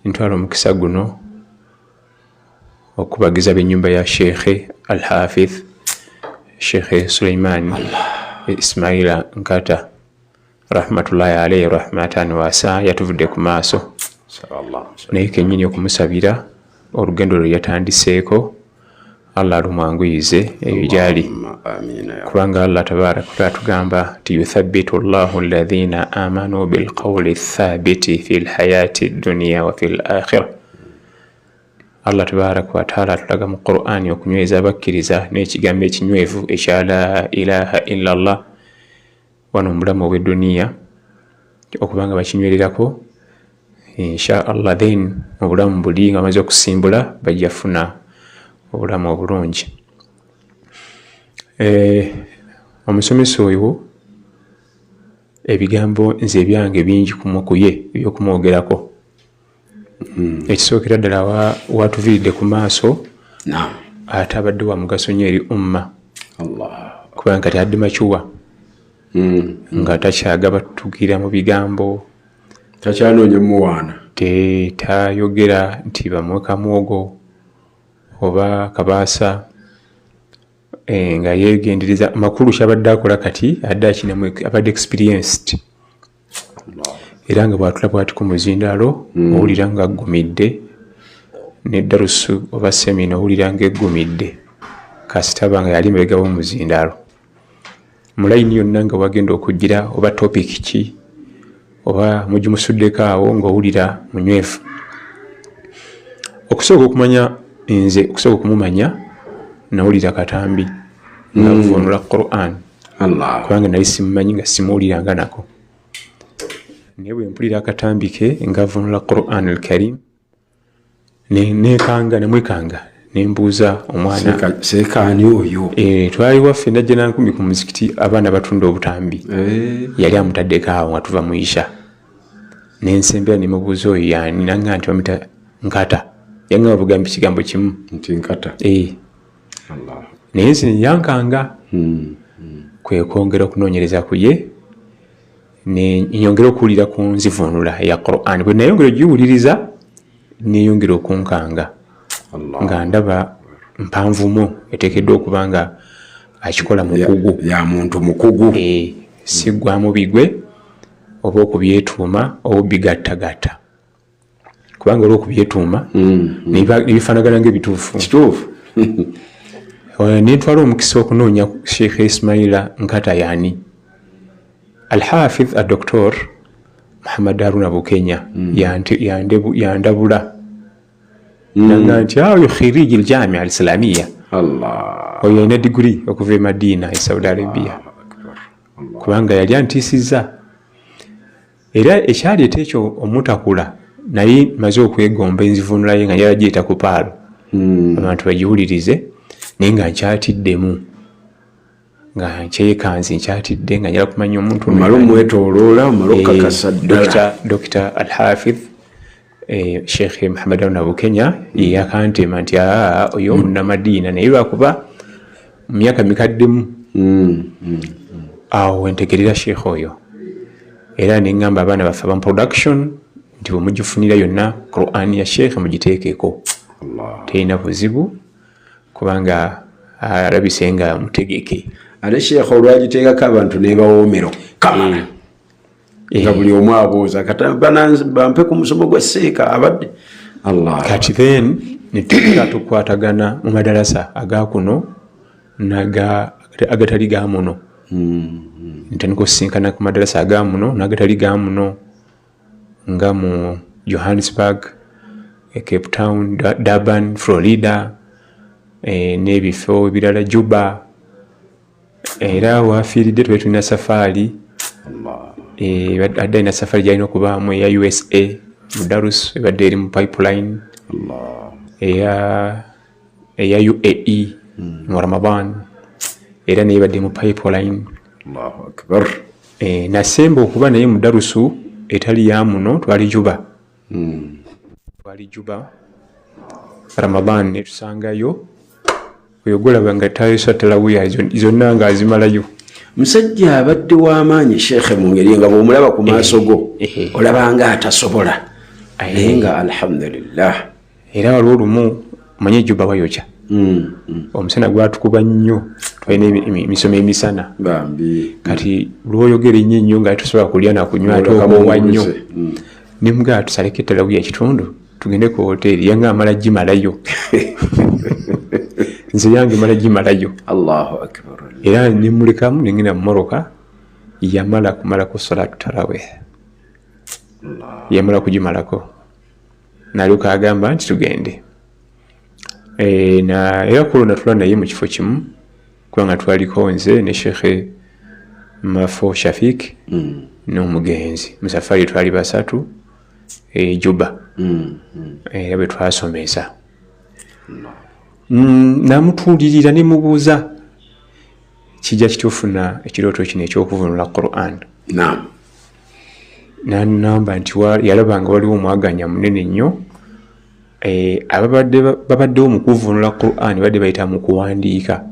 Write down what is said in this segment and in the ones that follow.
ntwala omukisa guno okubagiza b'ennyumba ya Sheikh Al-Hafidh Sheikh Suleiman Ismaila Nkata rahmatullahi alayhi rahmatan wasa yatuvudde ku maaso naye kennyini okumusabira olugendo lwe yatandiseeko Allah lumwanguyize eyo gyali kubanga Allah tabaraka wa taala tugamba nti yuthabbitu Allahu alladhina amanu bilqawli thabiti fi lhayati dunya wa fi lakhira. Allah tabaraka wa taala atulaga mu Qur'ani okunyweza abakkiriza n'ekigambo ekinywevu ekya la ilaha illa Allah wano mu bulamu obw'edduniya okubanga bakinywererako insha Allah then mu bulamu buli nga bamaze okusimbula bajja funa obulamu obulungi. Omusomesa oyo ebigambo nze ebyange bingi kuye ebyokumwogerako. Ekisookera ddala watuviiridde ku maaso ate abadde wa mugaso nnyo eri umma kubanga kati adde makyuwa nga takyagaba tugira mu bigambo takyanoonya muwaana tayogera nti bamweka mwogo oba kabaasa nga yeegendereza amakulu kyabadde akola kati adde akinamu abadde experienced era nga bwatula bwati ku muzindaalo owulira nga aggumidde n'eddalusu oba semina owulira nga eggumidde kasitaba nga yali mabega w'omuzindaalo mu layini yonna nga wagenda okugira oba topic ki oba mugimusuddeko awo ng'owulira munywefu. Okusooka okumanya nze okusooka okumumanya nawulira katambi nga nvunula Qur'an kubanga nali simumanyi nga simuwuliranga nako naye bwe mpulira akatambi ke nga avunula Qur'an al-Karim nemwekanga nembuuza omwana seekaani oyo twali waffe najja nankumi ku muzikiti abaana batunda obutambi yali amutaddeko awo nga tuva mu isha nensembera nemubuuza oyo yani nanga nti bamita Nkata yanga babugambi kigambo kimu nti Nkata naye nze yankanga kwe kwongera okunoonyereza ku ye nenyongera okuwulira ku nzivunula ya Qur'an bwe nayongera ogiwuliriza neyongera okunkanga nga ndaba mpanvumu eteekeddwa okuba nga akikola mukugu ya muntu mukugu siggwamu bigwe oba okubyetuuma oba bigattagatta kubanga olw'okubyetuuma nebifaanagana ng'ebituufu nentwala omukisa okunoonya Sheikh Ismaila Nkata yani Al-Hafidh Dr. Muhammad Haruna Bukenya yandabula nanga nti ayo khiriji al-Jamia al-Islamia oyo alina diguri okuva e Madina e Saudi Arabia kubanga yali antiisizza era ekyaleeta ekyo omutakula naye maze okwegomba enzivunula ye nga yalagyeta ku paalo abantu bagiwulirize naye nga nkyatiddemu nga nkyekanzi nkyatidde nga njala kumanya omuntu omala omwetooloola omala okakasa ddala Dr. Al-Hafidh Sheikh Muhammad Haruna Bukenya yakantema nti oyo munnamadiina naye lwakuba mu myaka mikaddemu awo wentegerera Sheikh oyo era neŋŋamba abaana baffe abamu production nti bwe mugifunira yonna Qur'an ya Sheikh mugiteekeeko terina buzibu kubanga alabise nga mutegeke ate Sheikh olwagiteekako abantu nebawoomero kamala nga buli omu abuuza bampe ku musomo gwa Seeka abadde kati then netugenda tukwatagana mu madalasa agakuno agatali ga muno ntandika osisinkana ku madalasa aga muno n'agatali ga muno nga mu Johannesburg, Cape Town, Durban, Florida n'ebifo ebirala Juba era wafiiridde tube tulina safaari adde alina safaari gyalina okubaamu eya USA mu Darus ebadde eri mu pipeline eya UAE mu Ramadan era naye badde mu pipeline Allahu Akbar nasemba okuba naye mu Darusu etali ya muno twali Juba twali Juba Ramadan netusangayo oyogolaba nga tayisa talawiya zonna nga azimalayo musajja abadde w'amaanyi Sheikh mu ngeri nga bw'omulaba ku maaso go olaba nga atasobola naye nga alhamdulillah era waliwo olumu manye juba bayokya omusana gwatukuba nnyo twalina emisomo emisana bambi kati lwoyogera ennyo nga tusobola kulya nakunywa ate omuwa nnyo nimugaa tusaleko ettalagu ya kitundu tugende ku hoteri yange amala gimalayo nze yange mala gimalayo Allahu akbar era nimulekamu nengenda mumoroka yamala kumalako salatu tarawih yamala kugimalako naluka agamba nti tugende era kulona tula naye mu kifo kimu kubanga twaliko nze ne shekhe Mafo Shafik n'omugenzi musafari twali basatu Juba era bwe twasomesa namutuulirira ne mubuuza kijja kitufuna ekirooto kino ekyokuvunula Quran namba nti yalabanga waliwo omwaganya munene nnyo babaddewo mu kuvunula Quran badde bayita mu kuwandiika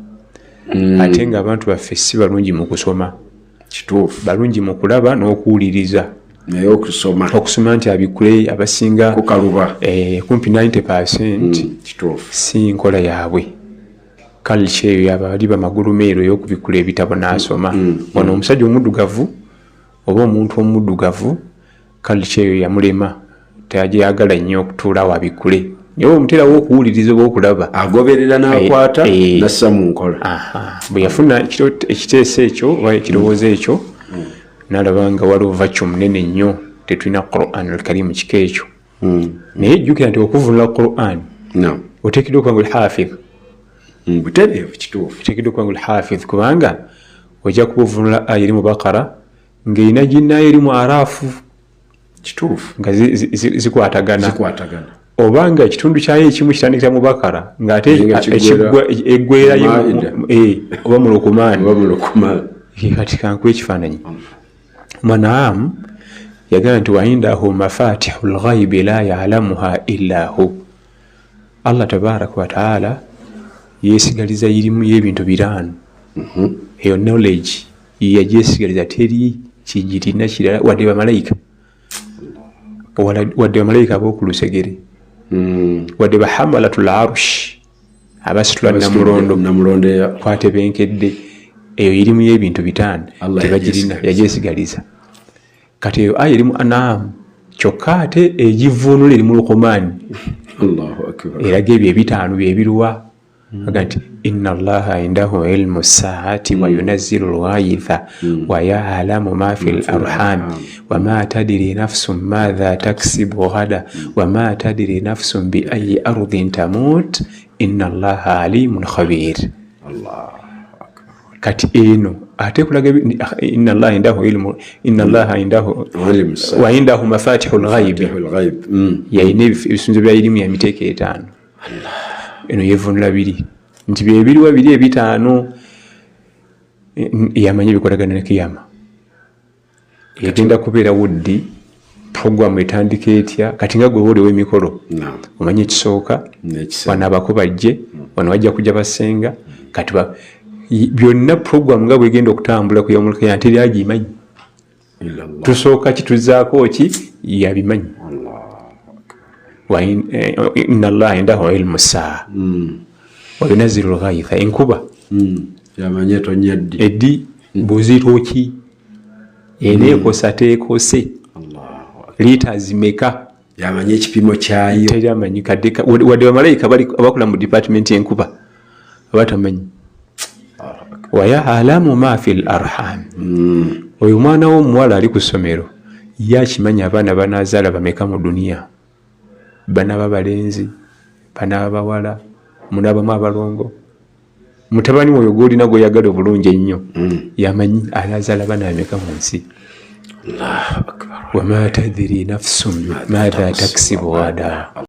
ate nga abantu baffe si balungi mu kusoma kituufu balungi mu kulaba n'okuwuliriza naye okusoma nti abikule abasinga kukaluba kumpi 90% kituufu si nkola yaabwe culture eyo yabali bamagulumeero ey'okubikula ebitabo n'asoma wano omusajja omuddugavu oba omuntu omuddugavu culture eyo yamulema teyagala nnyo okutuulawo abikule naye omuterawo okuwuliriza oba okulaba agoberera n'akwata nassa mu nkola bwe yafuna ekiteeso ekyo oba ekirowoozo ekyo n'alaba nga waliwo vacuum munene nnyo tetulina Quran al-Karim kika ekyo naye jjukira nti okuvunula Quran oteekeddwa okuba nga al-Hafidh butereevu kituufu oteekeddwa okuba nga al-Hafidh kubanga ojja kuba ovunula aya eri mu Bakara ng'erina ginnayo eri mu Araafu kituufu nga zikwatagana obanga ekitundu kyayo ekimu kitandikira mu Bakara ng'ate eggwerayo oba mu Lukumaani kati kankuwa ekifaananyi Manaam yagamba nti waindahu mafatihul ghaibi la ya'lamuha illa hu Allah tabaraka wa taala yesigaliza irimu y'ebintu biraano eyo knowledge yajesigaliza teri kigirina kirala wadde bamalayika ab'okulusegere wadde bahamalatul arush abasitula namulondo kwatebenkedde eyo irimu y'ebintu bitaano tebagirina yajesigaliza kati eyo aya erimu An'am kyokka ate egivvuunula eri mu Lukumaani eraga ebyo ebitaano byebiruwa aga nti inna Allaha indahu ilmu saati wa yunazzilu lwaitha wa ya'lamu ma fi l-arham wa ma tadri nafsun madha taksibu ghada wa ma tadri nafsun bi ayyi ardin tamut inna Allaha alimun khabir kati eno ate kulaga inna Allaha indahu ilmu inna Allaha indahu wa indahu mafatihul ghaibi yayina ebisunzo bya irimu ya miteeko etaano eno yevunula biri nti byebiriwa biri ebitaano yamanye bikolagana ne kiyama egenda kubeera wuddi programu etandika etya kati nga gwe wolewo emikolo omanye ekisooka wano abako bajje wano wajja kujja basenga kati byonna programu nga bwegenda okutambula ku yamulukaya nti lyagimanyi tusooka kituzaako ki yabimanyi inna Allaha indahu ilmu saa wa yunazzilu lghaitha enkuba yamanye etonya eddi buzitoki eneekosa teekose liita zimeka yamanye ekipimo kyayo teryamanyi kadde wadde bamalayika abakola mu department enkuba abatamanyi wa ya'lamu ma fi l-arham oyo mwana w'omuwala ali ku ssomero ye akimanyi abaana banaazaala bameka mu duniya banaba balenzi banaba bawala munabamu abalongo mutabani oyo gwolina gweyagala obulungi ennyo yamanyi anazaala baana bameka mu nsi wama tadiri nafsun madha taksibu ghada